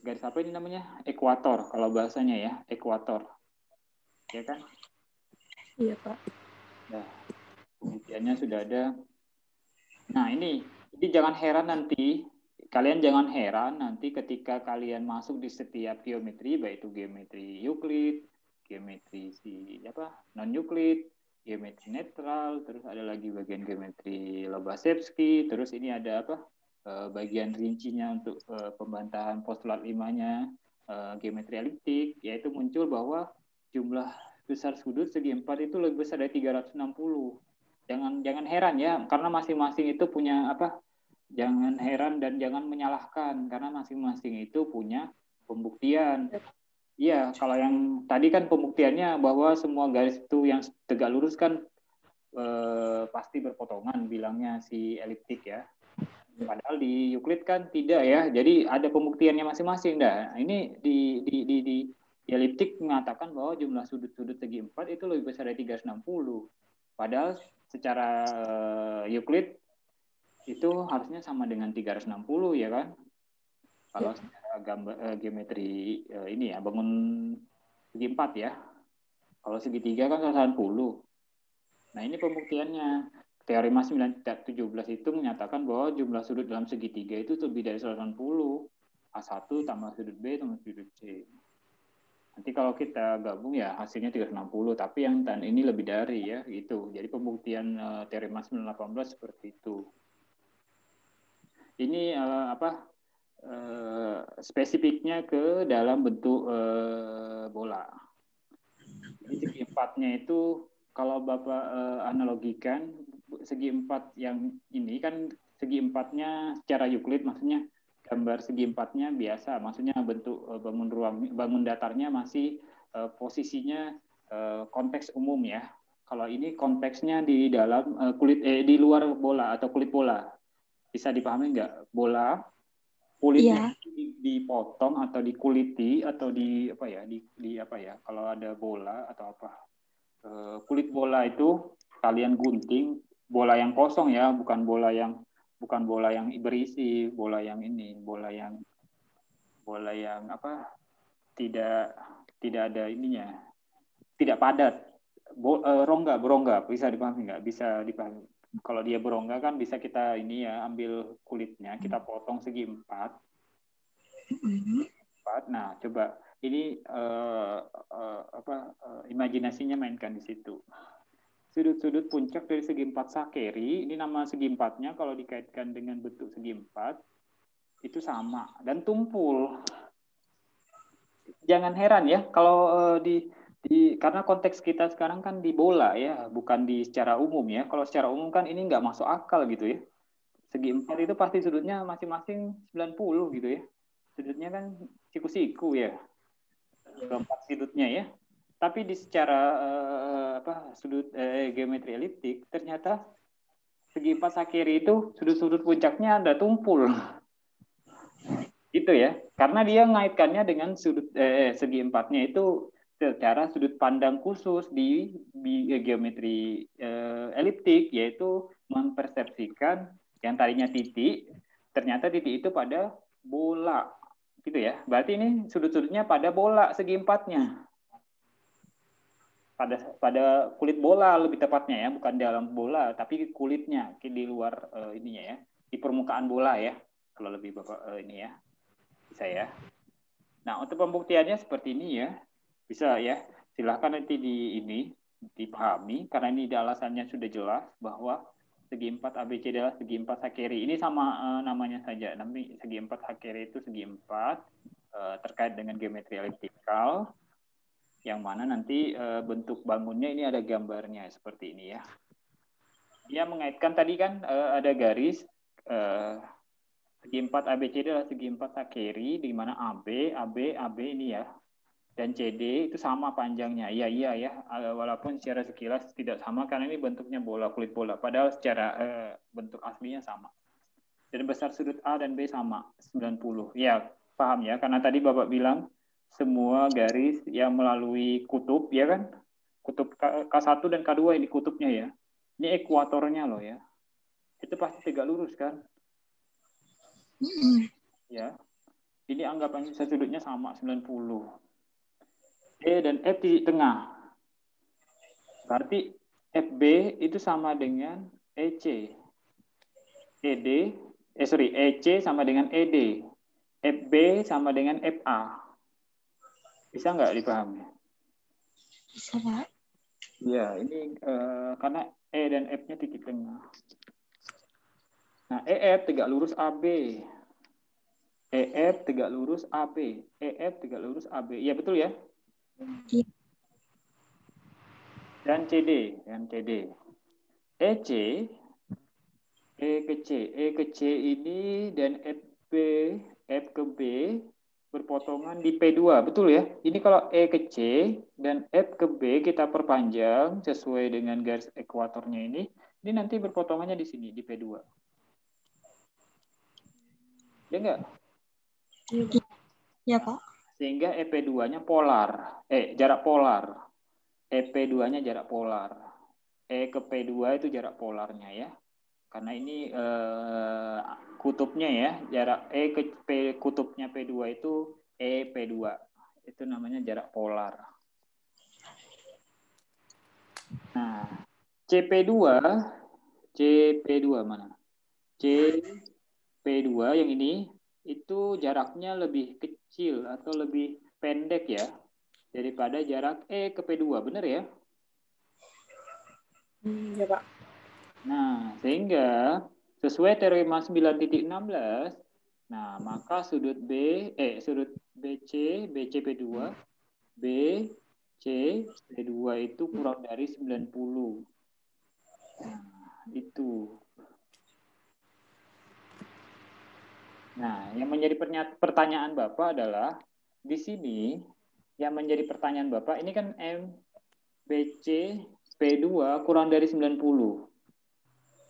garis apa ini namanya? Ekuator, kalau bahasanya ya, ekuator. Ya kan? Iya, Pak. Nah, pembuktiannya sudah ada. Nah, ini jangan heran nanti, kalian jangan heran nanti ketika kalian masuk di setiap geometri, baik itu geometri Euclid, geometri non Euclid, geometri netral, terus ada lagi bagian geometri Lobachevsky, terus ini ada bagian rincinya untuk pembantahan postulat 5-nya geometri eliptik, yaitu muncul bahwa jumlah besar sudut segi 4 itu lebih besar dari 360. Jangan heran ya, karena masing-masing itu punya jangan heran dan jangan menyalahkan, karena masing-masing itu punya pembuktian. Iya, kalau yang tadi kan pembuktiannya bahwa semua garis itu yang tegak lurus kan pasti berpotongan, bilangnya si eliptik ya. Padahal di Euclid kan tidak ya, jadi ada pembuktiannya masing-masing. Nah, ini di eliptik mengatakan bahwa jumlah sudut-sudut segi 4 itu lebih besar dari 360. Padahal secara Euclid itu harusnya sama dengan 360 ya kan? Kalau secara geometri ini ya, bangun segi 4 ya. Kalau segitiga kan 180. Nah, ini pembuktiannya. Teorema 917 itu menyatakan bahwa jumlah sudut dalam segitiga itu lebih dari 180. A1 tambah sudut B tambah sudut C. Nanti kalau kita gabung ya hasilnya 360, tapi yang ini lebih dari ya gitu. Jadi pembuktian teorema 918 seperti itu. Ini spesifiknya ke dalam bentuk bola. Jadi segi empatnya itu kalau Bapak analogikan segi empat yang ini kan segi empatnya secara Euclid maksudnya gambar segi empatnya biasa, maksudnya bentuk bangun datarnya masih posisinya konteks umum ya. Kalau ini konteksnya di dalam di luar bola atau kulit bola. Bisa dipahami nggak? Bola, kulitnya dipotong atau dikuliti atau di apa ya? Di apa ya? Kalau ada bola atau apa? Kulit bola itu kalian gunting, bola yang kosong ya, bukan bola yang berisi, bola yang apa? Tidak ada ininya, tidak padat. Berongga bisa dipahami nggak? Bisa dipahami. Kalau dia berongga kan bisa kita ini ya, ambil kulitnya, kita potong segi 4. Nah, coba ini imajinasinya mainkan di situ. Sudut-sudut puncak dari segi 4 Sakeri, ini nama segi 4-nya kalau dikaitkan dengan bentuk segi 4 itu sama dan tumpul. Jangan heran ya kalau karena konteks kita sekarang kan di bola ya, bukan di secara umum ya. Kalau secara umum kan ini nggak masuk akal gitu ya. Segi 4 itu pasti sudutnya masing-masing 90 gitu ya. Sudutnya kan siku-siku ya. 4 sudutnya ya. Tapi di secara sudut geometri eliptik ternyata segi 4 Sakeri itu sudut-sudut puncaknya ada tumpul. Gitu ya. Karena dia mengaitkannya dengan sudut segi 4-nya itu secara sudut pandang khusus di geometri eliptik, yaitu mempersepsikan yang tadinya titik, ternyata titik itu pada bola, gitu ya. Berarti ini sudut-sudutnya pada bola segi 4-nya, pada kulit bola lebih tepatnya ya, bukan dalam bola, tapi kulitnya di luar ininya ya, di permukaan bola ya, kalau lebih ini ya, bisa ya. Nah, untuk pembuktiannya seperti ini ya. Bisa ya. Silahkan nanti dipahami karena ini alasannya sudah jelas bahwa segi 4 ABC adalah segi 4 Sakeri. Ini sama namanya saja. Nanti segi 4 Sakeri itu segi 4 terkait dengan geometri eliptikal yang mana nanti bentuk bangunnya ini ada gambarnya seperti ini ya. Dia mengaitkan tadi kan ada garis segi 4 ABC adalah segi 4 Sakeri, di mana AB ini ya, dan CD itu sama panjangnya. Iya ya, walaupun secara sekilas tidak sama karena ini bentuknya bola, kulit bola. Padahal secara bentuk aslinya sama. Dan besar sudut A dan B sama, 90. Ya, paham ya, karena tadi Bapak bilang semua garis yang melalui kutub, ya kan? Kutub K1 dan K2 ini kutubnya ya. Ini ekuatornya loh ya. Itu pasti tegak lurus kan? Ya, ini anggapannya sudutnya sama 90. E dan F di tengah. Berarti FB itu sama dengan EC. EC sama dengan ED. FB sama dengan FA. Bisa nggak dipahami? Bisa, Pak. Ya, ini karena E dan F-nya titik tengah. Nah, EF tegak lurus AB. EF tegak lurus AB. EF tegak lurus AB. Iya, betul ya? Iya. Dan CD. EC, E ke C ini dan F ke B berpotongan di P2, betul ya? Ini kalau E ke C dan F ke B kita perpanjang sesuai dengan garis ekuatornya ini nanti berpotongannya di sini, di P2. Ya enggak? Ya, Pak. Sehingga EP2-nya polar, jarak polar. EP2-nya jarak polar. E ke P2 itu jarak polarnya ya. Karena ini kutubnya ya, jarak E ke P, kutubnya P2 itu EP2. Itu namanya jarak polar. Nah, CP2 mana? CP2 yang ini itu jaraknya lebih kecil atau lebih pendek ya daripada jarak E ke P2, benar ya? Ya, Pak. Nah, sehingga sesuai teorema 9.16, nah maka sudut BC P2, BC P2 itu kurang dari 90. Nah, itu. Nah, yang menjadi pertanyaan Bapak adalah di sini yang menjadi pertanyaan Bapak ini kan M PC P2 kurang dari 90.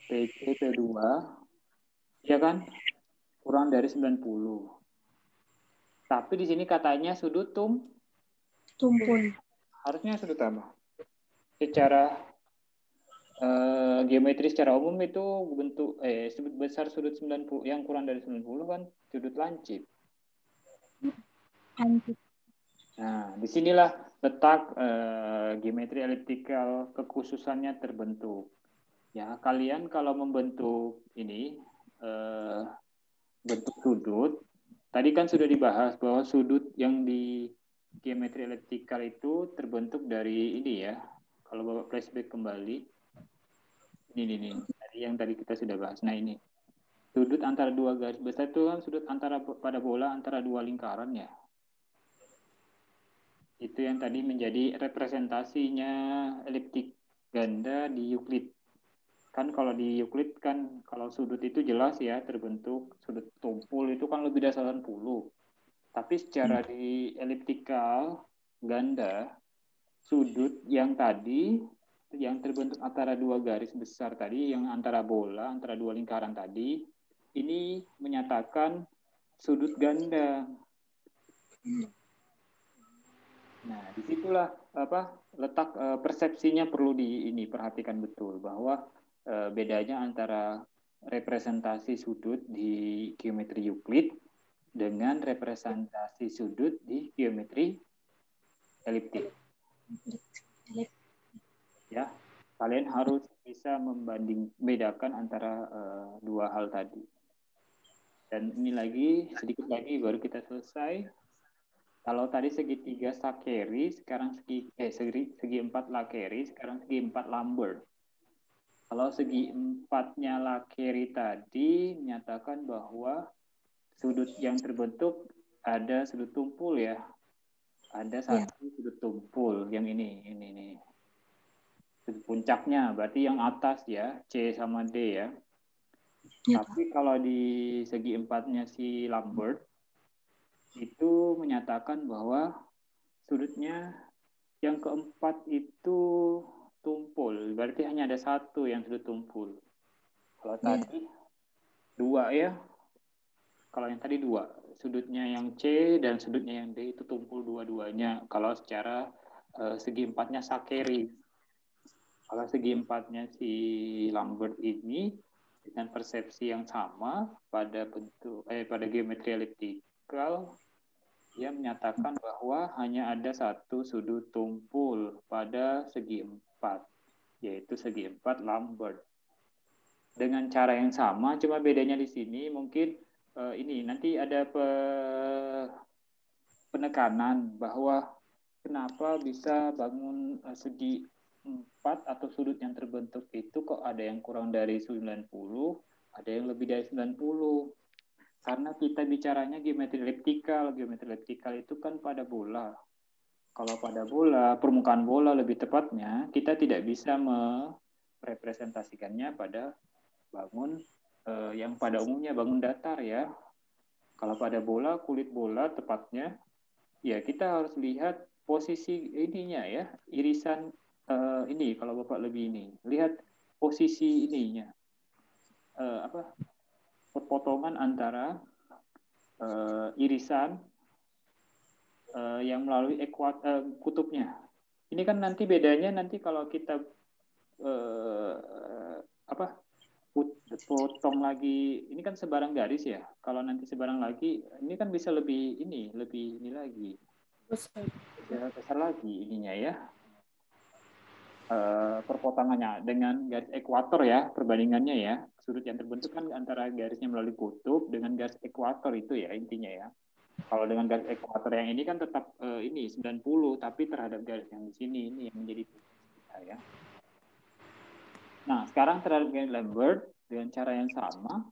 PC P2 ya kan kurang dari 90. Tapi di sini katanya sudut Tumpul. harusnya sudut apa? Secara geometri secara umum itu bentuk sudut besar sudut 90 yang kurang dari 90 kan sudut lancip. Lancip. Nah, disinilah letak geometri eliptikal kekhususannya terbentuk. Ya, kalian kalau membentuk ini bentuk sudut, tadi kan sudah dibahas bahwa sudut yang di geometri eliptikal itu terbentuk dari ini ya. Kalau Bapak flashback kembali, ini yang tadi kita sudah bahas. Nah ini sudut antara dua garis besar itu kan sudut antara pada bola antara dua lingkaran ya. Itu yang tadi menjadi representasinya eliptik ganda di Euclid. Kan kalau di Euclid kan kalau sudut itu jelas ya terbentuk sudut tumpul itu kan lebih dari 90. Tapi secara di eliptikal ganda sudut yang tadi yang terbentuk antara dua garis besar tadi yang antara bola antara dua lingkaran tadi ini menyatakan sudut ganda. Nah, disitulah letak persepsinya perlu perhatikan betul bahwa bedanya antara representasi sudut di geometri Euclid dengan representasi sudut di geometri eliptik. Ya, kalian harus bisa bedakan antara dua hal tadi. Dan ini lagi sedikit lagi baru kita selesai. Kalau tadi segitiga Sakeri, sekarang segi 4 Lakeri, sekarang segi 4 Lambert. Kalau segi 4-nya Lakeri tadi menyatakan bahwa sudut yang terbentuk ada sudut tumpul ya. Ada satu sudut tumpul yang ini. Sudut puncaknya berarti yang atas ya, C sama D ya. Tapi kalau di segi 4-nya si Lambert itu menyatakan bahwa sudutnya yang keempat itu tumpul, berarti hanya ada satu yang sudut tumpul. Kalau tadi dua ya, kalau yang tadi dua, sudutnya yang C dan sudutnya yang D itu tumpul dua-duanya. Kalau secara segi empatnya Sakeri. Kalau segi empatnya si Lambert ini dengan persepsi yang sama pada pada geometri eliptikal, dia menyatakan bahwa hanya ada satu sudut tumpul pada segi 4, yaitu segi 4 Lambert. Dengan cara yang sama, cuma bedanya di sini mungkin ini nanti ada penekanan bahwa kenapa bisa bangun segi 4 atau sudut yang terbentuk itu kok ada yang kurang dari 90, ada yang lebih dari 90. Karena kita bicaranya geometri elliptikal. Geometri elliptikal itu kan pada bola. Kalau pada bola, permukaan bola lebih tepatnya, kita tidak bisa merepresentasikannya pada bangun yang pada umumnya bangun datar ya. Kalau pada bola, kulit bola tepatnya, ya kita harus lihat posisi ininya ya, irisan ini kalau Bapak lebih ini. Lihat posisi ininya. Perpotongan antara irisan yang melalui kutubnya. Ini kan nanti bedanya nanti kalau kita potong lagi, ini kan sebarang garis ya. Kalau nanti sebarang lagi, ini kan bisa lebih ini lagi. Besar lagi ininya ya. Perpotongannya dengan garis ekuator ya, perbandingannya ya. Sudut yang terbentuk kan antara garisnya melalui kutub dengan garis ekuator itu ya intinya ya. Kalau dengan garis ekuator yang ini kan tetap ini 90, tapi terhadap garis yang di sini ini yang menjadi kita ya. Nah, sekarang terhadap garis Lambert dengan cara yang sama,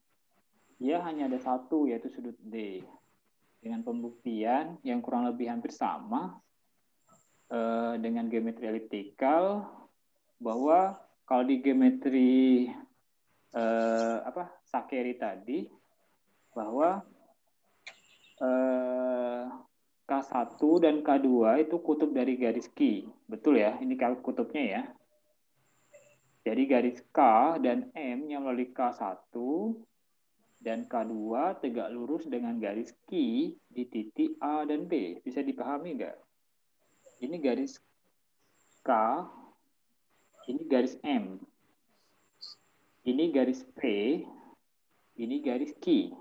dia hanya ada satu yaitu sudut D. Dengan pembuktian yang kurang lebih hampir sama dengan geometri eliptikal bahwa kalau di geometri Sakeri tadi bahwa K1 dan K2 itu kutub dari garis Q. Betul ya? Ini kutubnya ya. Jadi garis K dan M yang melalui K1 dan K2 tegak lurus dengan garis Q di titik A dan B. Bisa dipahami nggak? Ini garis K, ini garis M. Ini garis P, ini garis Q.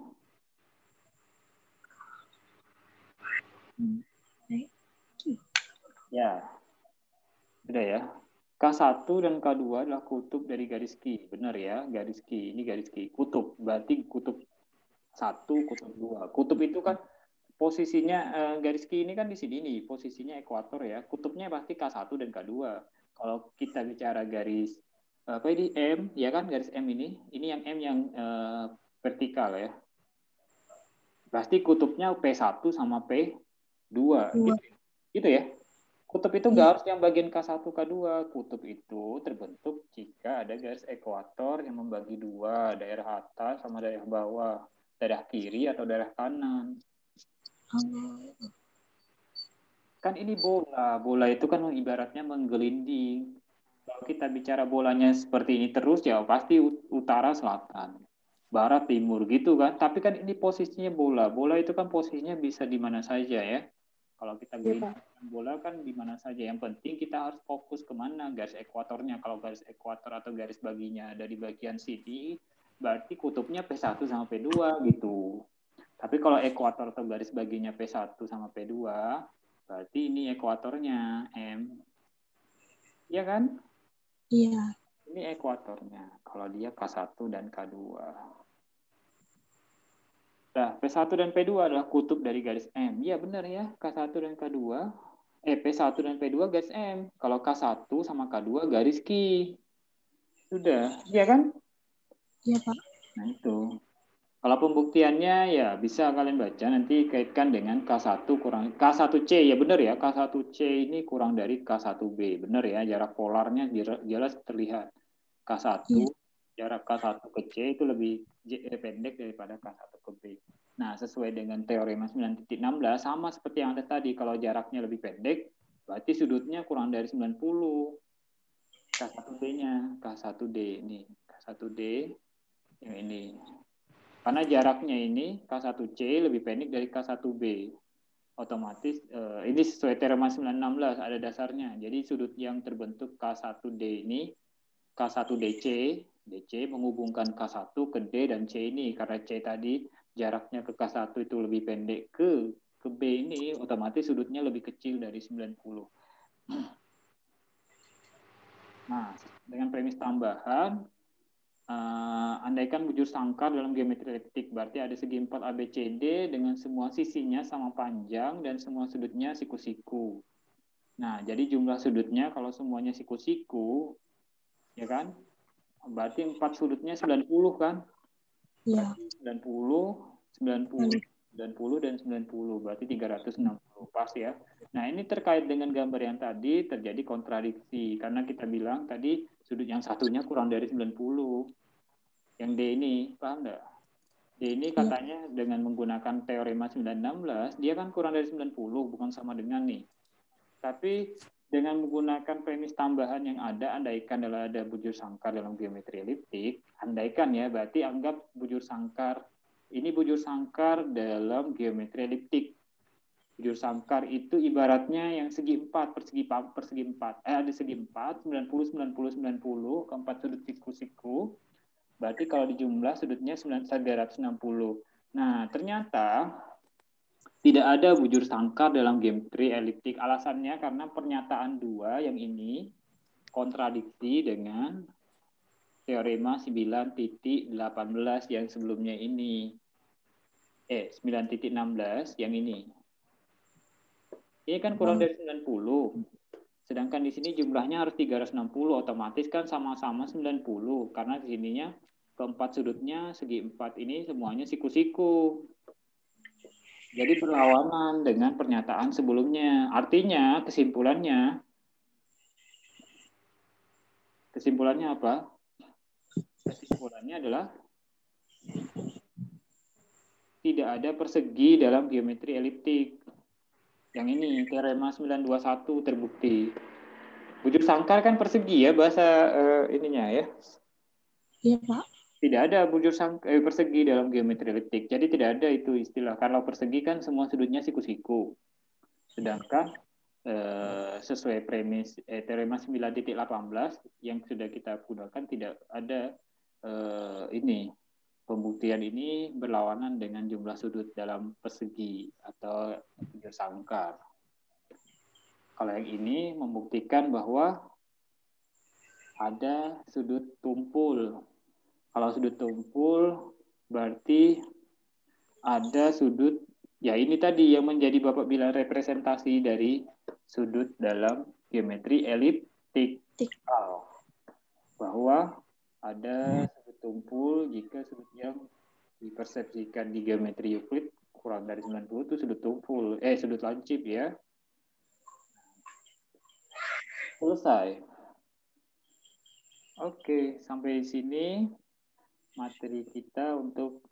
Ya, sudah ya. K1 dan K2 adalah kutub dari garis Q. Benar ya, garis Q. Ini garis Q. Kutub, berarti kutub 1, kutub 2. Kutub itu kan posisinya, garis Q ini kan di sini nih, posisinya ekuator ya. Kutubnya pasti K1 dan K2. Kalau kita bicara garis, apa ini, M, ya kan, garis M ini yang M yang vertikal ya. Pasti kutubnya P1 sama P2. Gitu ya. Kutub itu nggak harus yang bagian K1, K2. Kutub itu terbentuk jika ada garis ekuator yang membagi dua, daerah atas sama daerah bawah, daerah kiri atau daerah kanan. Kan ini bola. Bola itu kan ibaratnya menggelinding. Kalau kita bicara bolanya seperti ini terus, ya pasti utara, selatan, barat, timur gitu kan. Tapi kan ini posisinya bola. Bola itu kan posisinya bisa di mana saja ya. Kalau kita gelindingkan bola kan di mana saja. Yang penting kita harus fokus kemana garis ekuatornya. Kalau garis ekuator atau garis baginya ada di bagian sini, berarti kutubnya P1 sama P2 gitu. Tapi kalau ekuator atau garis baginya P1 sama P2, berarti ini ekuatornya M. Iya kan? Iya. Ini ekuatornya. Kalau dia K1 dan K2. Nah, P1 dan P2 adalah kutub dari garis M. Iya benar ya, K1 dan K2. P1 dan P2 garis M. Kalau K1 sama K2 garis Q. Sudah, iya kan? Iya, Pak. Nah itu. Kalau pembuktiannya ya bisa kalian baca, nanti kaitkan dengan K1 kurang K1C, ya benar ya, K1C ini kurang dari K1B. Benar ya, jarak polarnya jelas terlihat. K1, Iya. jarak K1 ke C itu lebih pendek daripada K1 ke B. Nah, sesuai dengan teorema 9.16, sama seperti yang ada tadi, kalau jaraknya lebih pendek, berarti sudutnya kurang dari 90. K1D-nya, K1D ini, K1D yang ini. Karena jaraknya ini K1C lebih pendek dari K1B. Otomatis ini sesuai teorema 916 ada dasarnya. Jadi sudut yang terbentuk K1D ini, K1DC, DC menghubungkan K1 ke D dan C ini. Karena C tadi jaraknya ke K1 itu lebih pendek ke B ini, otomatis sudutnya lebih kecil dari 90. Nah, dengan premis tambahan, andaikan bujur sangkar dalam geometri eliptik, berarti ada segi 4 ABCD dengan semua sisinya sama panjang dan semua sudutnya siku-siku. Nah, jadi jumlah sudutnya kalau semuanya siku-siku, ya kan? Berarti 4 sudutnya 90 kan? Iya. 90, 90, 90 dan 90, berarti 360 pas ya. Nah, ini terkait dengan gambar yang tadi terjadi kontradiksi karena kita bilang tadi sudut yang satunya kurang dari 90. Yang D ini, paham enggak? D ini katanya dengan menggunakan teorema 916, dia kan kurang dari 90, bukan sama dengan nih. Tapi dengan menggunakan premis tambahan yang ada, andaikan adalah ada bujur sangkar dalam geometri eliptik, andaikan ya, berarti anggap bujur sangkar, ini bujur sangkar dalam geometri eliptik. Bujur sangkar itu ibaratnya yang segi 4, persegi 4. Ada segi 4, 90, 90, 90, keempat sudut siku-siku. Berarti kalau dijumlah sudutnya 360. Nah, ternyata tidak ada bujur sangkar dalam geometri eliptik. Alasannya karena pernyataan 2 yang ini kontradiksi dengan teorema 9.18 yang sebelumnya ini. 9.16 yang ini. Ini kan kurang dari 90. Sedangkan di sini jumlahnya harus 360, otomatis kan sama-sama 90 karena di sininya keempat sudutnya segi 4 ini semuanya siku-siku. Jadi berlawanan dengan pernyataan sebelumnya. Artinya kesimpulannya apa? Kesimpulannya adalah tidak ada persegi dalam geometri eliptik. Yang ini, teorema 921 terbukti. Bujur sangkar kan persegi ya bahasa ininya ya. Iya, Pak. Tidak ada persegi dalam geometri eliptik. Jadi tidak ada itu istilah. Kalau persegi kan semua sudutnya siku-siku. Sedangkan sesuai premis teorema 9.18 yang sudah kita gunakan tidak ada ini pembuktian ini berlawanan dengan jumlah sudut dalam persegi atau bujur sangkar. Kalau yang ini membuktikan bahwa ada sudut tumpul. Kalau sudut tumpul berarti ada sudut, ya ini tadi yang menjadi Bapak bilang representasi dari sudut dalam geometri eliptik. Bahwa ada sudut tumpul jika sudut yang dipersepsikan di geometri Euclid kurang dari 90 itu sudut tumpul, sudut lancip ya. Selesai. Oke, sampai di sini materi kita untuk